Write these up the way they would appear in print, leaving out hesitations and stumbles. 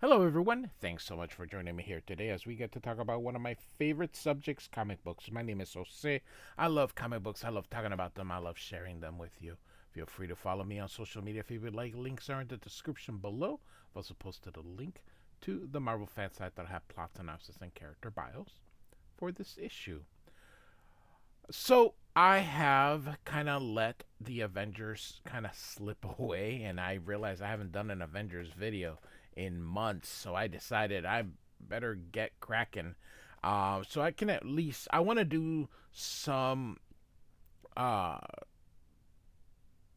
Hello, everyone. Thanks so much for joining me here today as we get to talk about one of my favorite subjects, comic books. My name is Jose. I love comic books. I love talking about them. I love sharing them with you. Feel free to follow me on social media if you would like. Links are in the description below. I've also posted a link to the Marvel fan site that have plot synopsis and character bios for this issue. So I have kind of let the Avengers kind of slip away, and I realized I haven't done an Avengers video in months. So I decided I better get cracking. So I can at least I want to do uh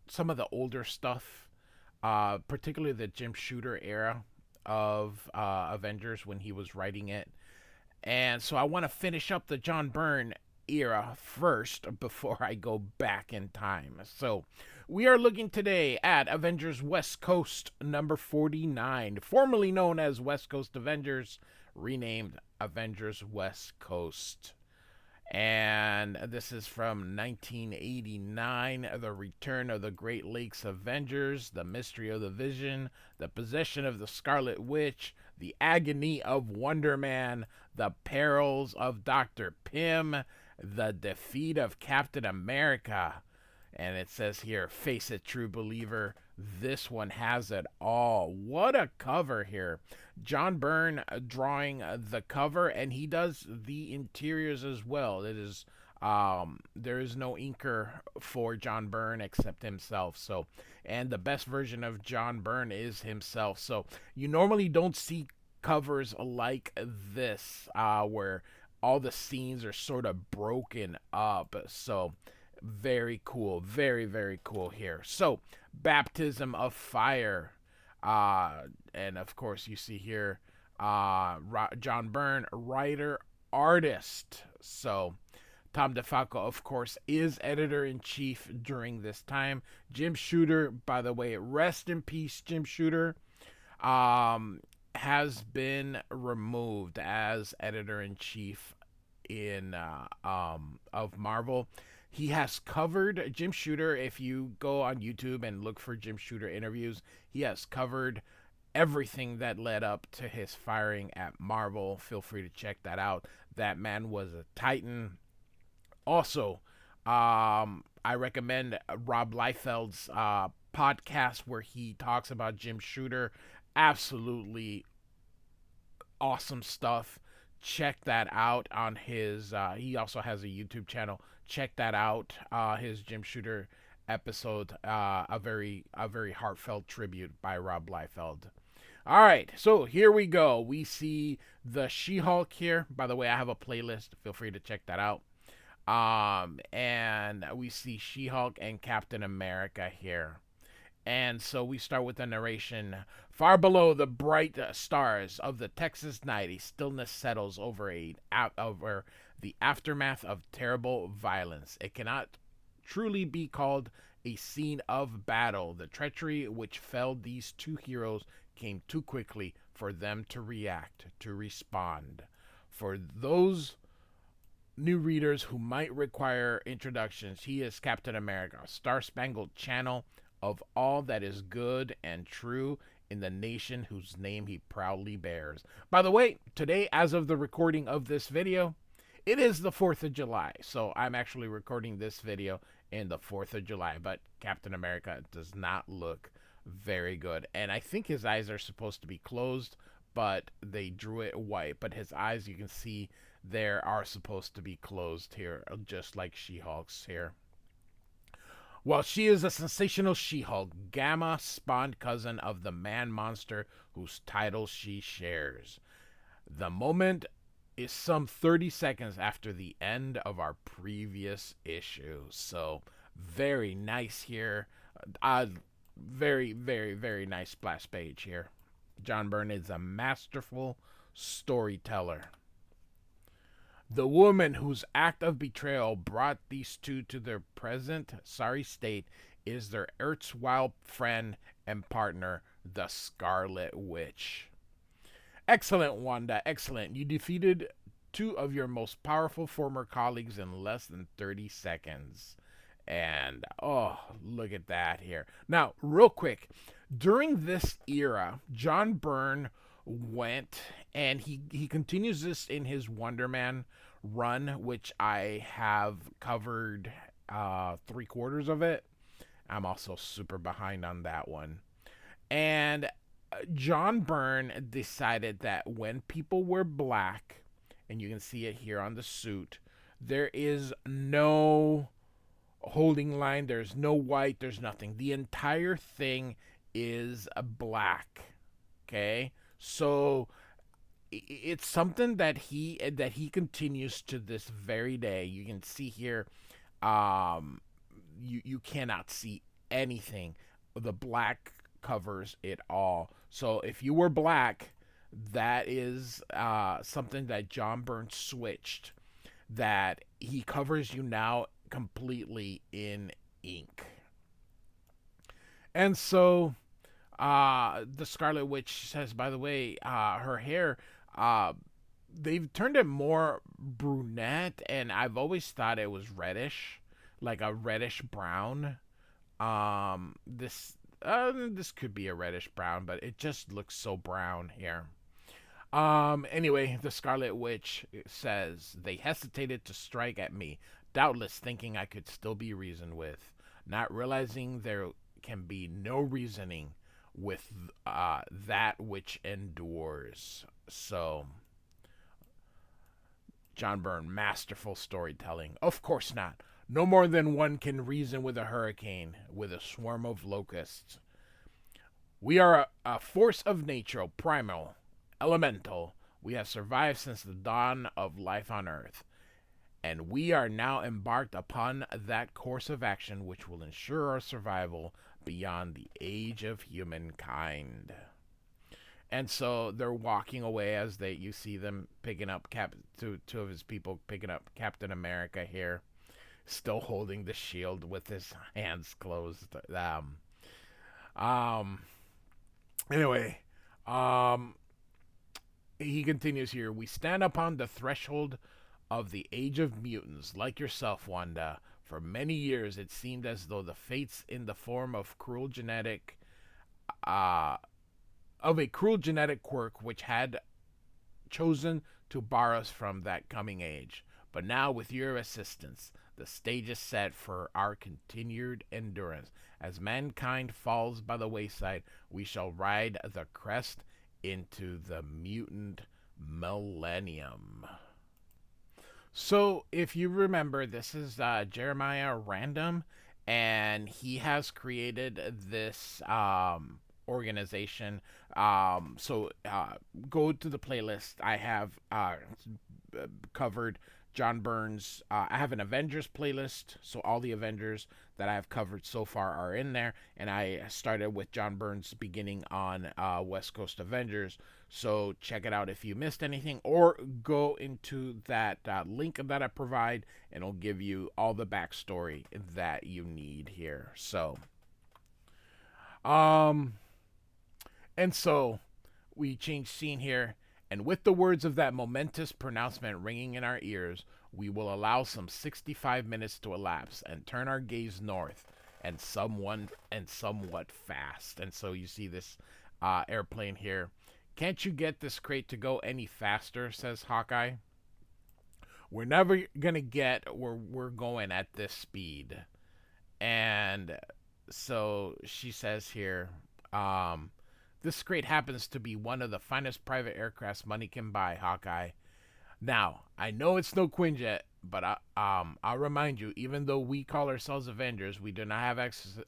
some of the older stuff, particularly the Jim Shooter era of Avengers when he was writing it. And so I want to finish up the John Byrne era first before I go back in time. So we are looking today at Avengers West Coast number 49, formerly known as West Coast Avengers, renamed Avengers West Coast. And this is from 1989, The Return of the Great Lakes Avengers, The Mystery of the Vision, The Possession of the Scarlet Witch, The Agony of Wonder Man, The Perils of Dr. Pym, The Defeat of Captain America. And it says here, face it, true believer. This one has it all. What a cover here. John Byrne drawing the cover, and he does the interiors as well. It is there is no inker for John Byrne except himself. So, and the best version of John Byrne is himself. So, you normally don't see covers like this, where all the scenes are sort of broken up. So, very cool. Very, very cool here. So, Baptism of Fire. And of course, you see here John Byrne, writer, artist. So, Tom DeFalco, of course, is editor in chief during this time. Jim Shooter, by the way, rest in peace, Jim Shooter, has been removed as editor in chief in of Marvel. He has covered Jim Shooter. If you go on YouTube and look for Jim Shooter interviews, he has covered everything that led up to his firing at Marvel. Feel free to check that out. That man was a titan. Also, I recommend Rob Liefeld's podcast where he talks about Jim Shooter. Absolutely awesome stuff. Check that out on his. He also has a YouTube channel. Check that out. His Jim Shooter episode. A very heartfelt tribute by Rob Liefeld. All right, so here we go. We see the She-Hulk here. By the way, I have a playlist. Feel free to check that out. And we see She-Hulk and Captain America here. And so we start with the narration. Far below the bright stars of the Texas night, a stillness settles over the aftermath of terrible violence. It cannot truly be called a scene of battle. The treachery which felled these two heroes came too quickly for them to react, to respond. For those new readers who might require introductions, he is Captain America, a star-spangled channel of all that is good and true in the nation whose name he proudly bears. By the way, today, as of the recording of this video, it is the 4th of July. So I'm actually recording this video in the 4th of July. But Captain America does not look very good. And I think his eyes are supposed to be closed, but they drew it white. But his eyes, you can see, there are supposed to be closed here, just like She-Hulk's here. While she is a sensational She-Hulk, Gamma spawned cousin of the man-monster whose title she shares. The moment is some 30 seconds after the end of our previous issue. So, very nice here. Very, very, very nice splash page here. John Byrne is a masterful storyteller. The woman whose act of betrayal brought these two to their present sorry state is their erstwhile friend and partner, the Scarlet Witch. Excellent, Wanda. Excellent. You defeated two of your most powerful former colleagues in less than 30 seconds. And, oh, look at that here. Now, real quick, during this era, John Byrne went, and he continues this in his Wonder Man run, which I have covered 3/4 of it. I'm also super behind on that one. And John Byrne decided that when people wear black, and you can see it here on the suit, there is no holding line, there's no white, there's nothing. The entire thing is a black. Okay? So it's something that he continues to this very day. You can see here, you cannot see anything. The black covers it all. So if you were black, that is something that John Byrne switched. That he covers you now completely in ink. And so the Scarlet Witch says, by the way, her hair, uh, they've turned it more brunette, and I've always thought it was reddish, like a reddish brown. This could be a reddish brown, but it just looks so brown here. Anyway, the Scarlet Witch says they hesitated to strike at me, doubtless thinking I could still be reasoned with, not realizing there can be no reasoning with that which endures. So, John Byrne, masterful storytelling. Of course not. No more than one can reason with a hurricane, with a swarm of locusts. We are a force of nature, primal, elemental. We have survived since the dawn of life on Earth, and we are now embarked upon that course of action which will ensure our survival beyond the age of humankind. And so they're walking away as you see them picking up two of his people picking up Captain America here, still holding the shield with his hands closed. Um anyway, um he continues here. We stand upon the threshold of the age of mutants, like yourself, Wanda. For many years, it seemed as though the fates, in the form uh, of a cruel genetic quirk, which had chosen to bar us from that coming age. But now, with your assistance, the stage is set for our continued endurance. As mankind falls by the wayside, we shall ride the crest into the mutant millennium. So, if you remember, this is Jeremiah Random, and he has created this organization. Go to the playlist. I have covered John Byrne's. I have an Avengers playlist, so all the Avengers that I have covered so far are in there. And I started with John Byrne's beginning on West Coast Avengers. So check it out if you missed anything, or go into that link that I provide, and it'll give you all the backstory that you need here. Um, and so we change scene here, and with the words of that momentous pronouncement ringing in our ears, we will allow some 65 minutes to elapse and turn our gaze north, and somewhat fast. And so you see this airplane here. Can't you get this crate to go any faster? Says Hawkeye. We're never gonna get where we're going at this speed. And so she says here, this crate happens to be one of the finest private aircrafts money can buy, Hawkeye. Now, I know it's no Quinjet, but I'll remind you, even though we call ourselves Avengers, we do not have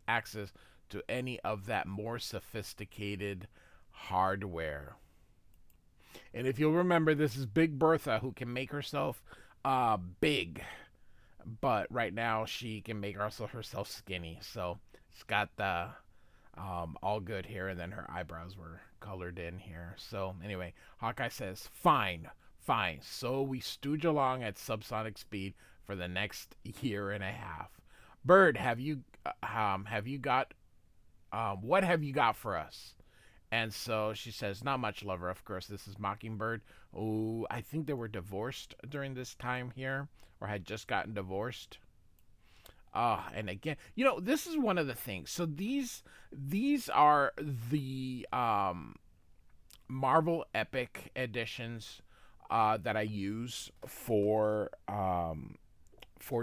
access to any of that more sophisticated hardware. And if you'll remember, this is Big Bertha, who can make herself big, but right now she can make herself skinny. So it's got the all good here, and then her eyebrows were colored in here. So anyway, Hawkeye says, "Fine, fine." So we stooge along at subsonic speed for the next year and a half. Bird, have you got what have you got for us? And so she says, "Not much, lover." Of course, this is Mockingbird. Oh, I think they were divorced during this time here, or had just gotten divorced. And again, this is one of the things. So these are the Marvel Epic editions that I use for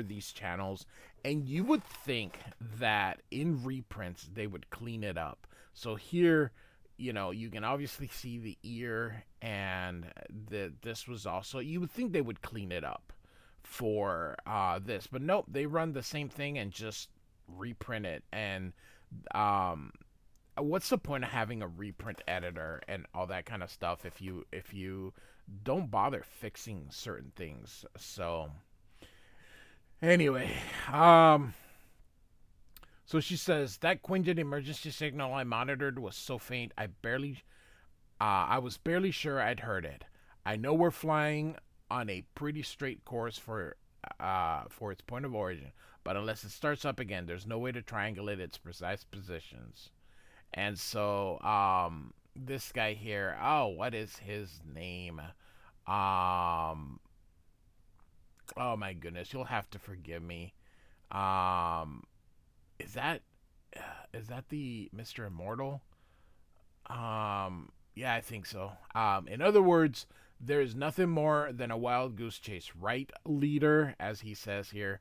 these channels, and you would think that in reprints they would clean it up. So here, you can obviously see the ear, and this was also, you would think they would clean it up for this, but nope, they run the same thing and just reprint it. And um, what's the point of having a reprint editor and all that kind of stuff if you don't bother fixing certain things? So anyway, so she says that Quinjet emergency signal I monitored was so faint I was barely sure I'd heard it. I know we're flying on a pretty straight course for its point of origin, but unless it starts up again, there's no way to triangulate its precise positions. And so, this guy here, oh, what is his name? Um, oh my goodness, you'll have to forgive me. Um, is that is that the Mr. Immortal? Yeah, I think so. In other words, there is nothing more than a wild goose chase, right, leader, as he says here.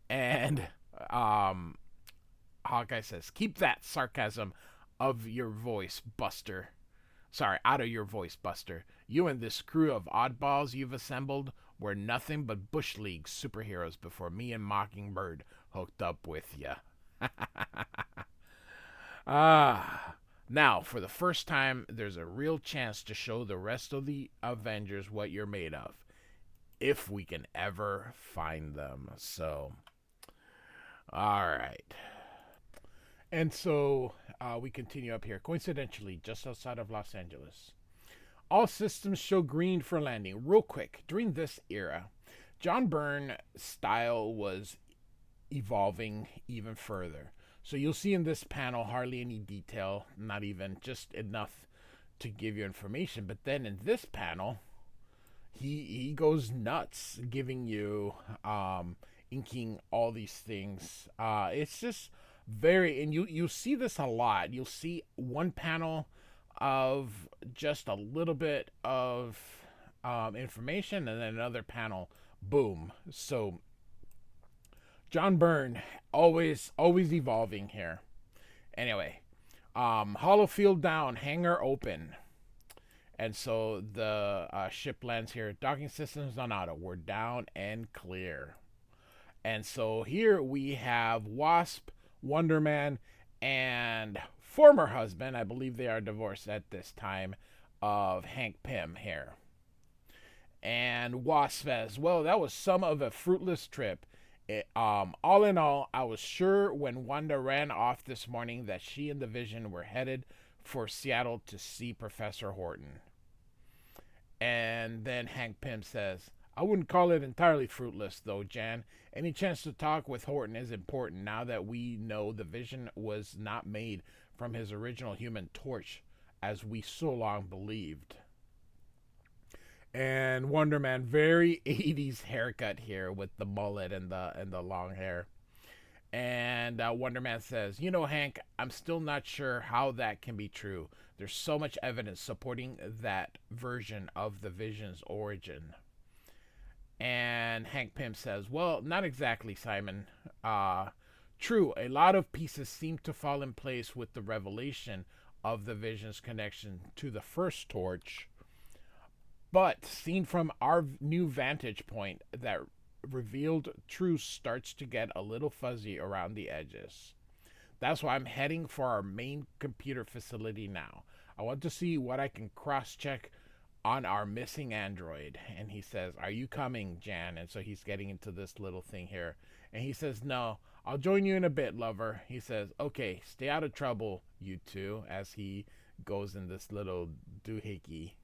And um, Hawkeye says, "Keep that sarcasm of your voice, Buster. Sorry, out of your voice, Buster. You and this crew of oddballs you've assembled were nothing but Bush League superheroes before me and Mockingbird hooked up with ya." Ah. Now, for the first time, there's a real chance to show the rest of the Avengers what you're made of, if we can ever find them. So, all right. And so we continue up here. Coincidentally, just outside of Los Angeles, all systems show green for landing. Real quick, during this era, John Byrne style was evolving even further. So you'll see in this panel hardly any detail, not even, just enough to give you information. But then in this panel, he goes nuts, giving you inking all these things. It's just very, and you see this a lot. You'll see one panel of just a little bit of information, and then another panel, boom. So John Byrne, always evolving here. Anyway, hollow field down, hangar open. And so the ship lands here. Docking systems on auto. We're down and clear. And so here we have Wasp, Wonder Man, and former husband, I believe they are divorced at this time, of Hank Pym here. And Wasp says, "Well, that was some of a fruitless trip. All in all, I was sure when Wanda ran off this morning that she and the Vision were headed for Seattle to see Professor Horton." And then Hank Pym says, "I wouldn't call it entirely fruitless, though, Jan. Any chance to talk with Horton is important now that we know the Vision was not made from his original Human Torch, as we so long believed." And Wonder Man, very 80s haircut here with the mullet and the long hair. And Wonder Man says, "You know, Hank, I'm still not sure how that can be true. There's so much evidence supporting that version of the Vision's origin." And Hank Pym says, "Well, not exactly, Simon. True, a lot of pieces seem to fall in place with the revelation of the Vision's connection to the first torch. But seen from our new vantage point, that revealed truth starts to get a little fuzzy around the edges. That's why I'm heading for our main computer facility now. I want to see what I can cross-check on our missing android." And he says, "Are you coming, Jan?" And so he's getting into this little thing here. And he says, "No, I'll join you in a bit, lover." He says, "Okay, stay out of trouble, you two," as he goes in this little doohickey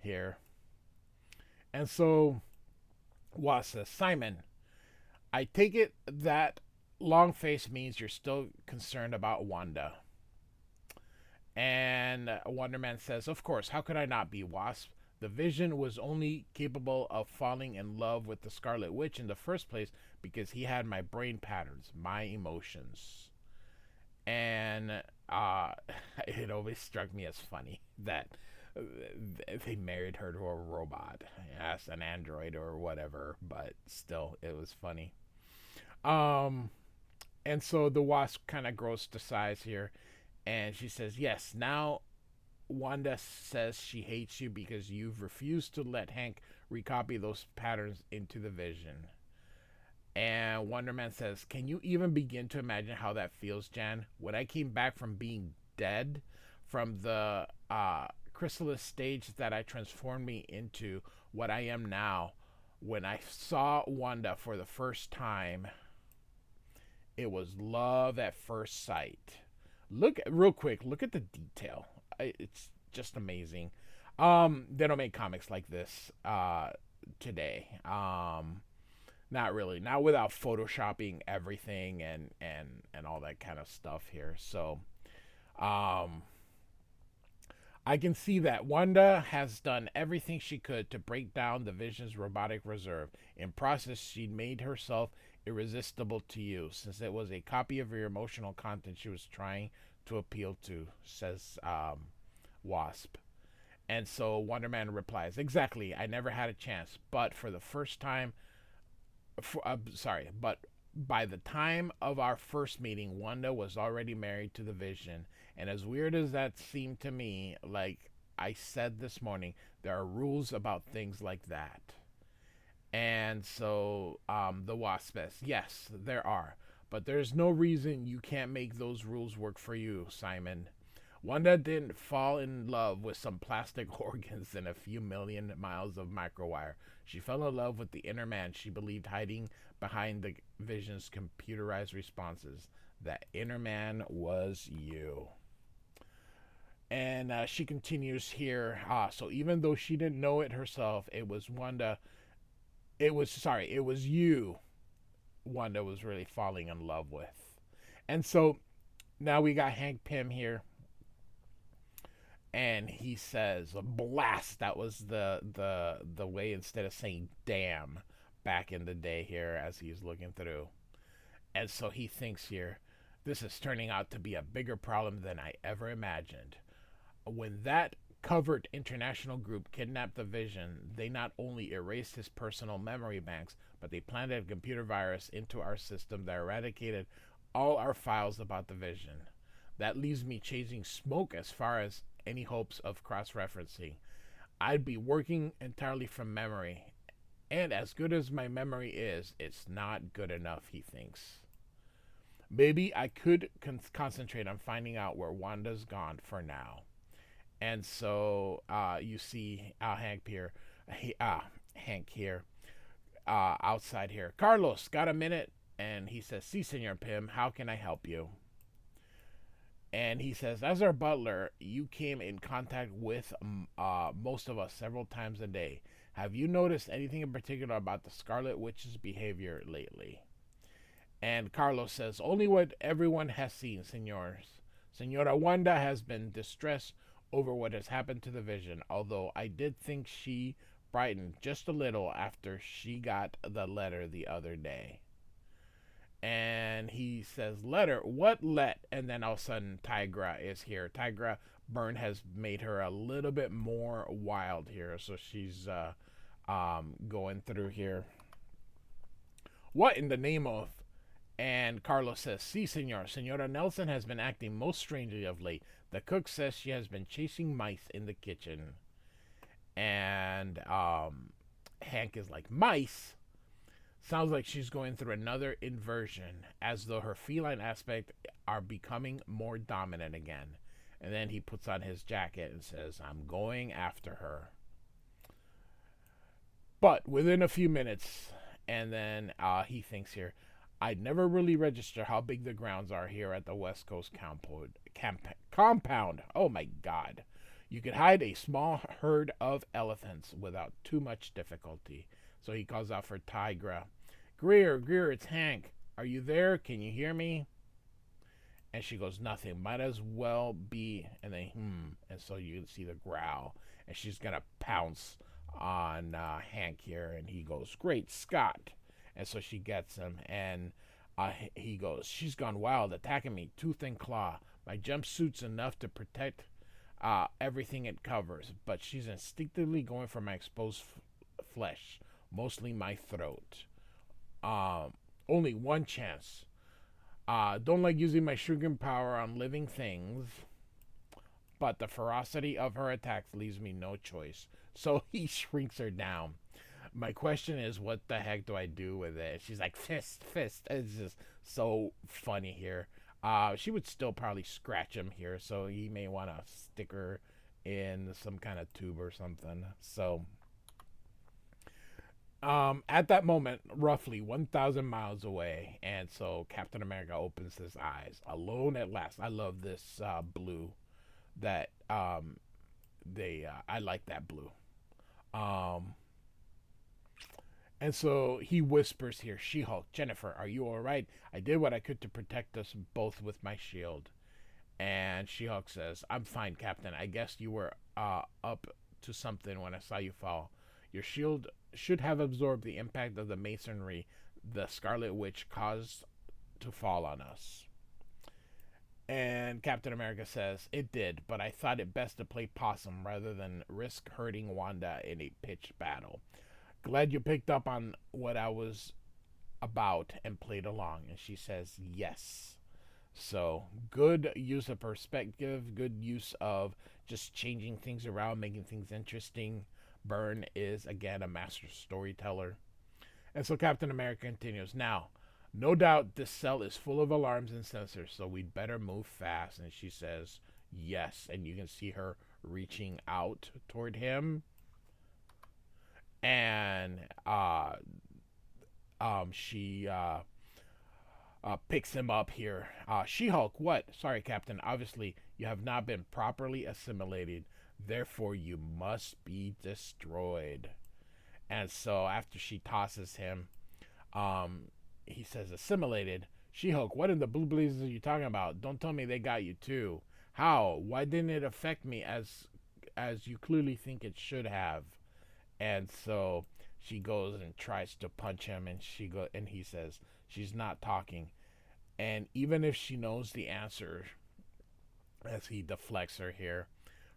here. And so Wasp says, "Simon, I take it that long face means you're still concerned about Wanda." And Wonder Man says, "Of course, how could I not be, Wasp? The Vision was only capable of falling in love with the Scarlet Witch in the first place because he had my brain patterns, my emotions." And it always struck me as funny that they married her to a robot. Yes, an android or whatever, but still, it was funny. Um, and so the wasp kind of grows to size here, and she says, "Yes, now Wanda says she hates you because you've refused to let Hank recopy those patterns into the vision." And Wonder Man says, "Can you even begin to imagine how that feels, Jan? When I came back from being dead, from the chrysalis stage that I transformed me into what I am now, when I saw Wanda for the first time, it was love at first sight." Look real quick. Look at the detail. It's just amazing. They don't make comics like this today. Not really. Not without photoshopping everything and all that kind of stuff here. So, um, I can see that Wanda has done everything she could to break down the Vision's robotic reserve. In process, she made herself irresistible to you, since it was a copy of your emotional content she was trying to appeal to, says Wasp. And so Wonder Man replies, "Exactly, I never had a chance, but for the first time, but by the time of our first meeting, Wanda was already married to the Vision. And as weird as that seemed to me, like I said this morning, there are rules about things like that." And so the Wasp says, "Yes, there are. But there's no reason you can't make those rules work for you, Simon. Wanda didn't fall in love with some plastic organs and a few million miles of microwire. She fell in love with the inner man she believed hiding behind the Vision's computerized responses. That inner man was you." And she continues here. So even though she didn't know it herself, it was Wanda. It was you Wanda was really falling in love with. And so now we got Hank Pym here, and he says blast. That was the way, instead of saying damn back in the day here, as he's looking through. And so he thinks here, this is turning out to be a bigger problem than I ever imagined. When that covert international group kidnapped the Vision, they not only erased his personal memory banks, but they planted a computer virus into our system that eradicated all our files about the Vision. That leaves me chasing smoke as far as any hopes of cross-referencing. I'd be working entirely from memory, and as good as my memory is, it's not good enough, he thinks. Maybe I could concentrate on finding out where Wanda's gone for now. And so you see Hank here, outside here. "Carlos, got a minute?" And he says, "Si, Senor Pym, how can I help you?" And he says, "As our butler, you came in contact with most of us several times a day. Have you noticed anything in particular about the Scarlet Witch's behavior lately?" And Carlos says, "Only what everyone has seen, senors. Senora Wanda has been distressed over what has happened to the Vision, although I did think she brightened just a little after she got the letter the other day." And he says, "Letter? What And then all of a sudden, Tigra is here. Tigra, Byrne has made her a little bit more wild here, so she's going through here. "What in the name of?" And Carlos says, "Si, senor. Senora Nelson has been acting most strangely of late. The cook says she has been chasing mice in the kitchen." And Hank is like, "Mice?" Sounds like she's going through another inversion, as though her feline aspect are becoming more dominant again. And then he puts on his jacket and says, "I'm going after her." But within a few minutes, and then he thinks here, "I'd never really register how big the grounds are here at the West Coast compound. Oh my God. You could hide a small herd of elephants without too much difficulty." So he calls out for Tigra. Greer, it's Hank. Are you there? Can you hear me?" And she goes, "Nothing. Might as well be." And then, And so you can see the growl. And she's going to pounce on Hank here. And he goes, "Great Scott." And so she gets him. And he goes, "She's gone wild, attacking me tooth and claw. My jumpsuit's enough to protect everything it covers, but she's instinctively going for my exposed flesh, mostly my throat. Um, Only one chance. Don't like using my shrinking power on living things, but the ferocity of her attacks leaves me no choice. So he shrinks her down. My question is, what the heck do I do with it? She's like, fist, fist. It's just so funny here. She would still probably scratch him here, so he may want to stick her in some kind of tube or something. So, at that moment, roughly 1,000 miles away, and so Captain America opens his eyes, alone at last. I love this blue. That I like that blue. Um, And so he whispers here, She Hulk, Jennifer, are you all right? I did what I could to protect us both with my shield. And She Hulk says, I'm fine, Captain. I guess you were up to something when I saw you fall. Your shield should have absorbed the impact of the masonry the Scarlet Witch caused to fall on us. And Captain America says, It did, but I thought it best to play possum rather than risk hurting Wanda in a pitched battle. Glad you picked up on what I was about and played along. And she says, Yes. So, good use of perspective, good use of just changing things around, making things interesting. Byrne is, again, a master storyteller. And so Captain America continues, Now, no doubt this cell is full of alarms and sensors, so we'd better move fast. And she says, Yes. And you can see her reaching out toward him. And she picks him up here. She Hulk, what? Sorry, Captain. Obviously, you have not been properly assimilated. Therefore, you must be destroyed. And so, after she tosses him, he says, Assimilated? She Hulk, what in the blue blazes are you talking about? Don't tell me they got you too. How? Why didn't it affect me as you clearly think it should have? And so she goes and tries to punch him, and he says she's not talking. And even if she knows the answer, as he deflects her here,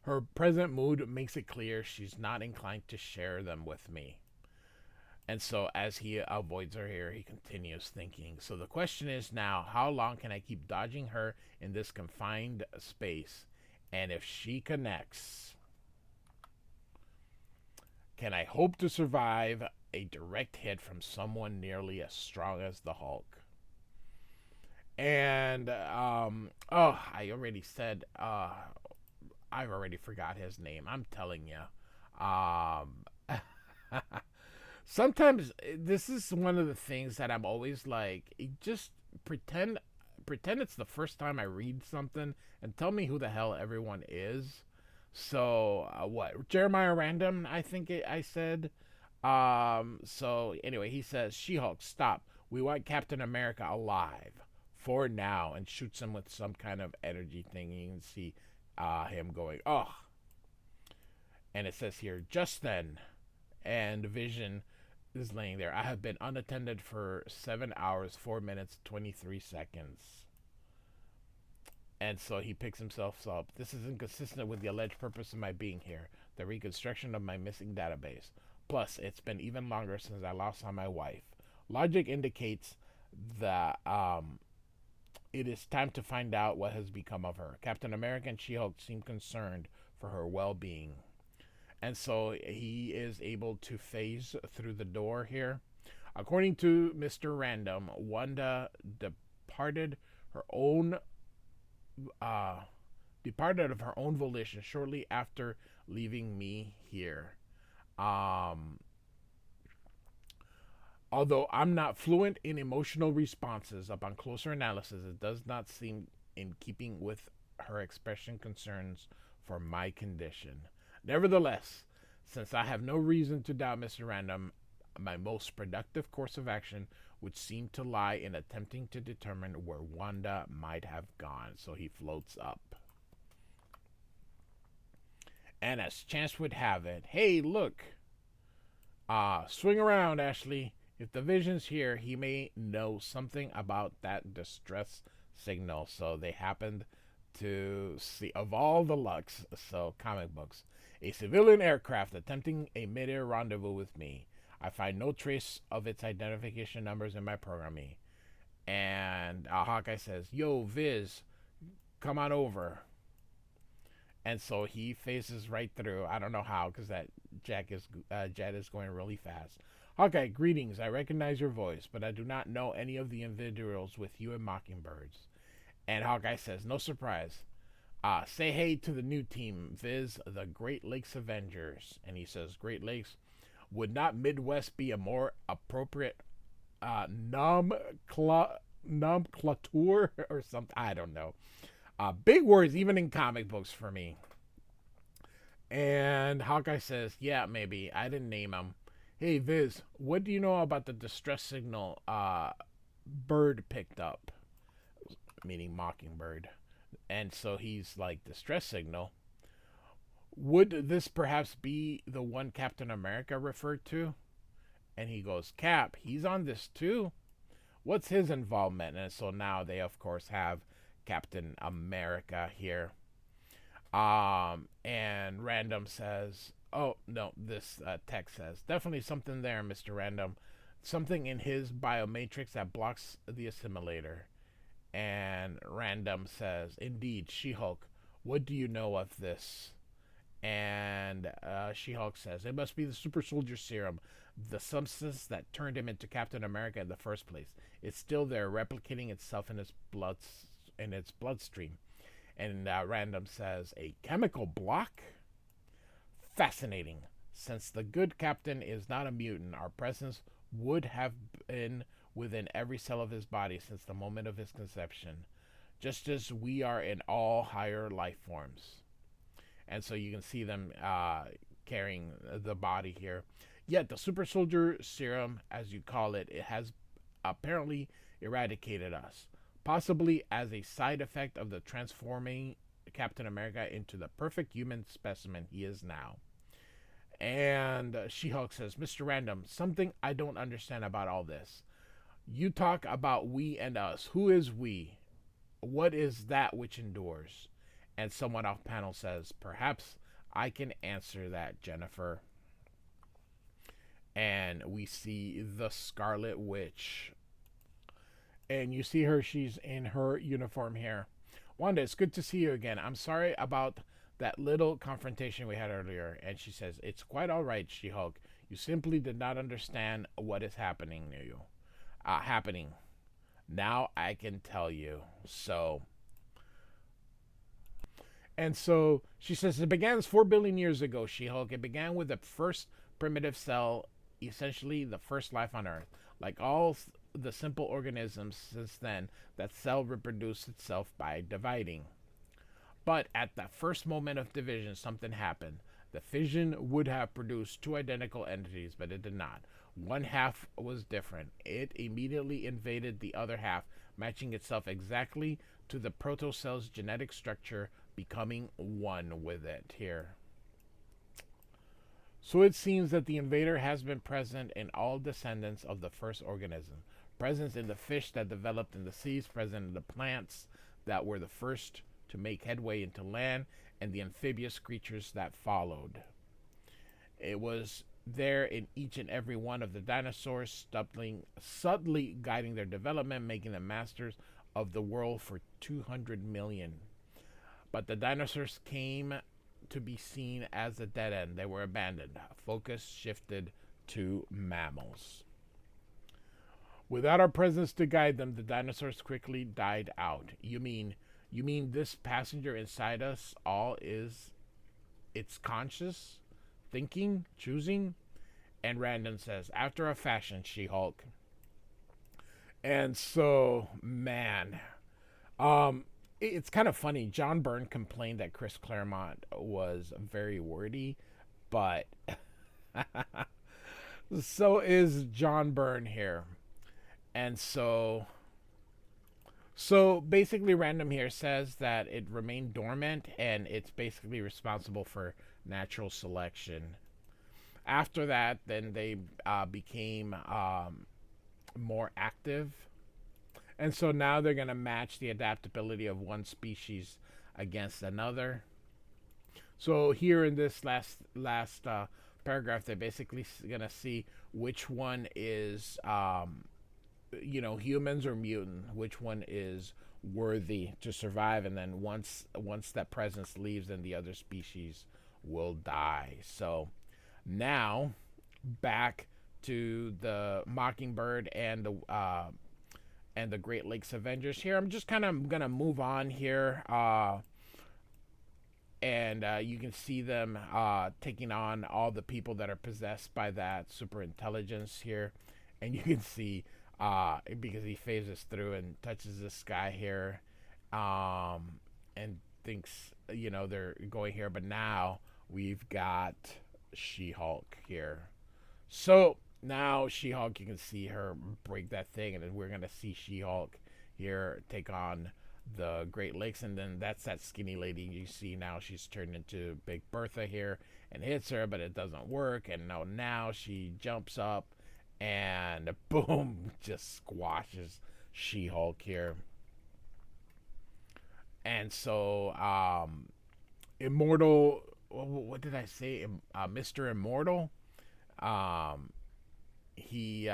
her present mood makes it clear she's not inclined to share them with me. And so as he avoids her here, he continues thinking. So the question is now, how long can I keep dodging her in this confined space? And if she connects, can I hope to survive a direct hit from someone nearly as strong as the Hulk? And I already said I've already forgot his name. I'm telling you. Sometimes this is one of the things that I'm always like, just pretend it's the first time I read something and tell me who the hell everyone is. So what? Jeremiah Random, I said. So anyway, he says, She-Hulk, stop. We want Captain America alive for now, and shoots him with some kind of energy thing. You can see him going, oh. And it says here, just then, and Vision is laying there. I have been unattended for 7 hours, 4 minutes, 23 seconds. And so he picks himself up. This is inconsistent with the alleged purpose of my being here, the reconstruction of my missing database. Plus, it's been even longer since I last saw my wife. Logic indicates that it is time to find out what has become of her. Captain America and She-Hulk seem concerned for her well-being. And so he is able to phase through the door here. According to Mr. Random, Wanda departed her own departed of her own volition shortly after leaving me here. Although I'm not fluent in emotional responses, upon closer analysis, it does not seem in keeping with her expression concerns for my condition. Nevertheless, since I have no reason to doubt Mr. Random, my most productive course of action would seem to lie in attempting to determine where Wanda might have gone. So he floats up. And as chance would have it, hey, look. Swing around, Ashley. If the Vision's here, he may know something about that distress signal. So they happened to see, of all the lucks, so comic books, a civilian aircraft attempting a mid-air rendezvous with me. I find no trace of its identification numbers in my programming. And Hawkeye says, "Yo, Viz, come on over." And so he faces right through. I don't know how, because that jet is going really fast. Hawkeye, greetings. I recognize your voice, but I do not know any of the individuals with you and Mockingbirds. And Hawkeye says, "No surprise. Say hey to the new team, Viz, the Great Lakes Avengers." And he says, "Great Lakes, would not Midwest be a more appropriate nomenclature or something?" I don't know. Big words, even in comic books for me. And Hawkeye says, "Yeah, maybe. I didn't name him. Hey, Viz, what do you know about the distress signal Bird picked up?" Meaning Mockingbird. And so he's like, "Distress signal? Would this perhaps be the one Captain America referred to?" And he goes, "Cap, he's on this too. What's his involvement?" And so now they, of course, have Captain America here. And Random says, "Oh, no," this text says, "Definitely something there, Mr. Random. Something in his biomatrix that blocks the assimilator." And Random says, "Indeed, She-Hulk, what do you know of this?" And She-Hulk says, "It must be the super soldier serum, the substance that turned him into Captain America in the first place. It's still there, replicating itself in its bloodstream." And Random says, "A chemical block? Fascinating. Since the good captain is not a mutant, our presence would have been within every cell of his body since the moment of his conception, just as we are in all higher life forms." And so you can see them carrying the body here. Yet the super soldier serum, as you call it, it has apparently eradicated us, possibly as a side effect of the transforming Captain America into the perfect human specimen he is now. And She-Hulk says, "Mr. Random, something I don't understand about all this. You talk about we and us. Who is we? What is that which endures?" And someone off panel says, "Perhaps I can answer that, Jennifer." And we see the Scarlet Witch. And you see her, she's in her uniform here. "Wanda, it's good to see you again. I'm sorry about that little confrontation we had earlier." And she says, "It's quite all right, She-Hulk. You simply did not understand what is happening near you. Happening. Now I can tell you." And so she says, "It began 4 billion years ago, She-Hulk. It began with the first primitive cell, essentially the first life on Earth. Like all the simple organisms since then, that cell reproduced itself by dividing. But at that first moment of division, something happened. The fission would have produced two identical entities, but it did not. One half was different. It immediately invaded the other half, matching itself exactly to the protocell's genetic structure, becoming one with it here. So it seems that the invader has been present in all descendants of the first organism. Present in the fish that developed in the seas, present in the plants that were the first to make headway into land, and the amphibious creatures that followed. It was there in each and every one of the dinosaurs, subtly guiding their development, making them masters of the world for 200 million. But the dinosaurs came to be seen as a dead end. They were abandoned. Focus shifted to mammals. Without our presence to guide them, the dinosaurs quickly died out. You mean this passenger inside us all is it's conscious, thinking, choosing?" And Random says, "After a fashion, She-Hulk." And so, man, it's kind of funny. John Byrne complained that Chris Claremont was very wordy, but so is John Byrne here. And so basically, Random here says that it remained dormant and it's basically responsible for natural selection. After that, then they became more active. And so now they're going to match the adaptability of one species against another. So here in this last paragraph, they're basically gonna see which one is humans or mutant, which one is worthy to survive, and then once that presence leaves, then the other species will die. So now back to the Mockingbird and the Great Lakes Avengers. Here, I'm just kind of gonna move on here. And you can see them taking on all the people that are possessed by that super intelligence here, and you can see because he phases through and touches this guy here, and thinks they're going here, but now we've got She-Hulk here. So now She-Hulk, you can see her break that thing, and then we're gonna see She-Hulk here take on the Great Lakes, and then that's that skinny lady you see now. She's turned into Big Bertha here and hits her, but it doesn't work. And now she jumps up and boom, just squashes She-Hulk here. And so, Immortal, what did I say? Mr. Immortal. Um, he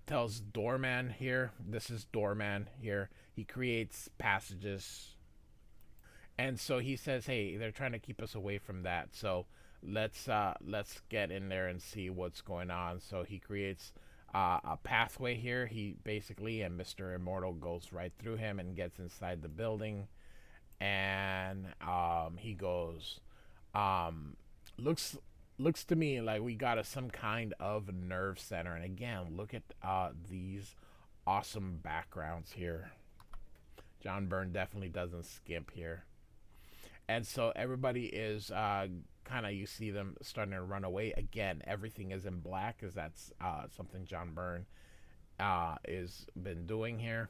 tells Doorman here. This is Doorman here. He creates passages, and so he says, "Hey, they're trying to keep us away from that. So let's get in there and see what's going on." So he creates a pathway here. He basically, and Mister Immortal goes right through him and gets inside the building, and he goes, um, looks looks to me like we got some kind of nerve center. And again, look at these awesome backgrounds here. John Byrne definitely doesn't skimp here. And so everybody is kind of, you see them starting to run away. Again, everything is in black because that's something John Byrne is been doing here.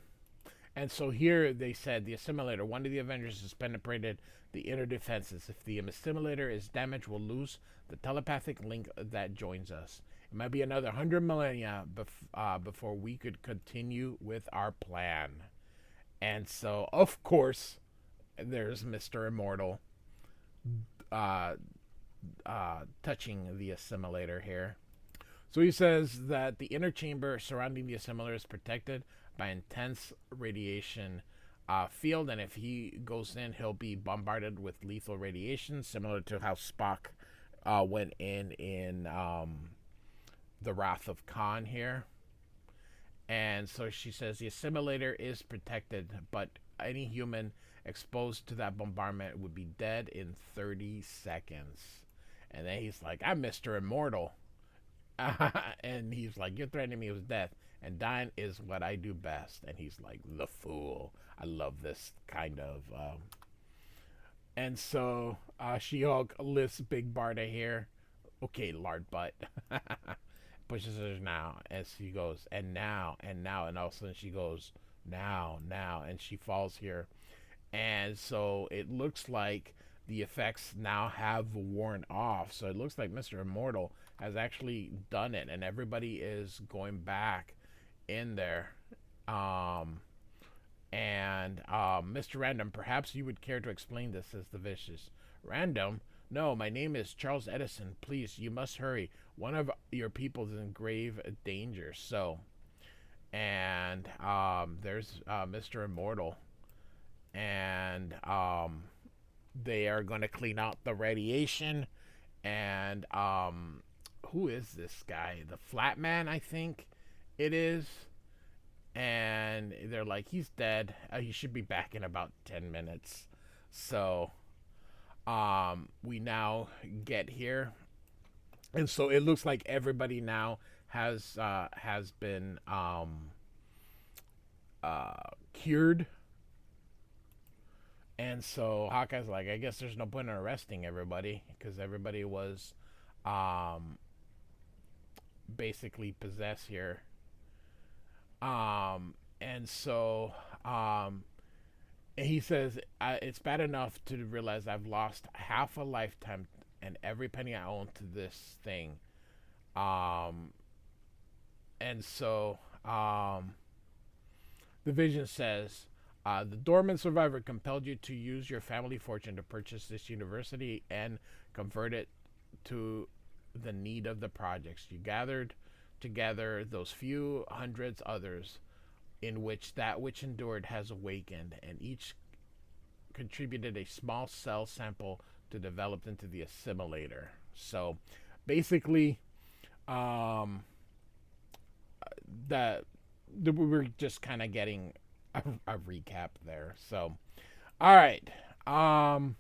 And so here they said the assimilator, one of the Avengers has penetrated the inner defenses. If the assimilator is damaged, we'll lose the telepathic link that joins us. It might be another 100 millennia before we could continue with our plan. And so, of course, there's Mr. Immortal uh, touching the assimilator here. So he says that the inner chamber surrounding the assimilator is protected by intense radiation field, and if he goes in, he'll be bombarded with lethal radiation, similar to how Spock went in the Wrath of Khan here. And so she says the assimilator is protected, but any human exposed to that bombardment would be dead in 30 seconds. And then he's like, "I'm Mr. Immortal." And he's like, "You're threatening me with death, and dying is what I do best." And he's like, "The fool." I love this kind of. And so She-Hulk lifts Big Barda here. Okay, lard butt. Pushes her now, as she goes, and now, and now, and all of a sudden she goes, now, now, and she falls here. And so it looks like the effects now have worn off. So it looks like Mr. Immortal has actually done it, and everybody is going back in there. Mr. Random, perhaps you would care to explain this, says the Vicious. Random? No, my name is Charles Edison. Please, you must hurry. One of your people is in grave danger. So, and there's Mr. Immortal. And they are going to clean out the radiation. And who is this guy? The Flat Man, I think it is. And they're like, he's dead. He should be back in about 10 minutes. So we now get here, and so it looks like everybody now has been cured. And so Hawkeye's like, I guess there's no point in arresting everybody because everybody was basically possessed here. And so he says, it's bad enough to realize I've lost half a lifetime and every penny I own to this thing. And so the Vision says, The dormant survivor compelled you to use your family fortune to purchase this university and convert it to the need of the projects. You gathered together those few hundreds others in which that which endured has awakened, and each contributed a small cell sample to develop into the assimilator. So basically, um, the, we were just kind of getting a recap there. So, all right. Um,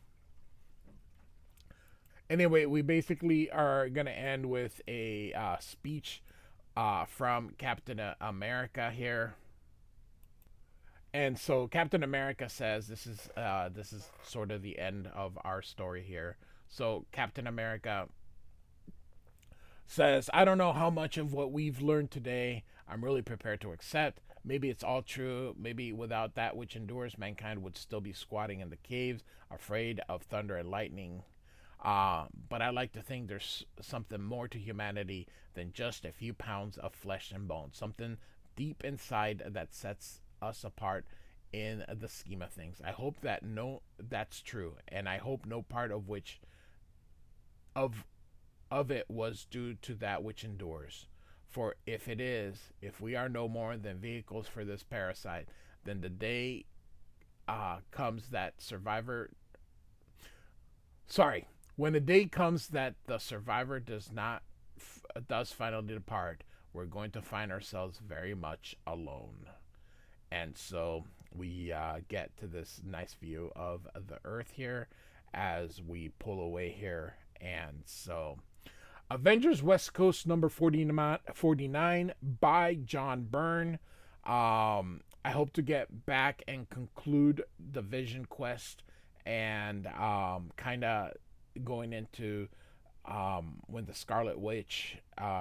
anyway, we basically are going to end with a speech from Captain America here. And so Captain America says this is sort of the end of our story here. So Captain America says, "I don't know how much of what we've learned today I'm really prepared to accept. Maybe it's all true. Maybe without that which endures, mankind would still be squatting in the caves, afraid of thunder and lightning. But I like to think there's something more to humanity than just a few pounds of flesh and bone. Something deep inside that sets us apart in the scheme of things. I hope that that's true, and I hope no part of which of it was due to that which endures. For if it is, if we are no more than vehicles for this parasite, then the day comes that survivor. Sorry, when the day comes that the survivor does finally depart, we're going to find ourselves very much alone." And so we get to this nice view of the Earth here as we pull away here. And so Avengers West Coast number 49 by John Byrne. I hope to get back and conclude the Vision Quest and kind of going into when the Scarlet Witch,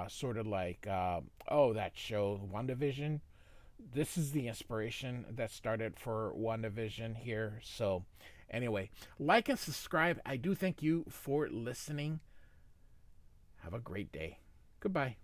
sort of like, that show, WandaVision. This is the inspiration that started for WandaVision here. So, anyway, like and subscribe. I do thank you for listening. Have a great day. Goodbye.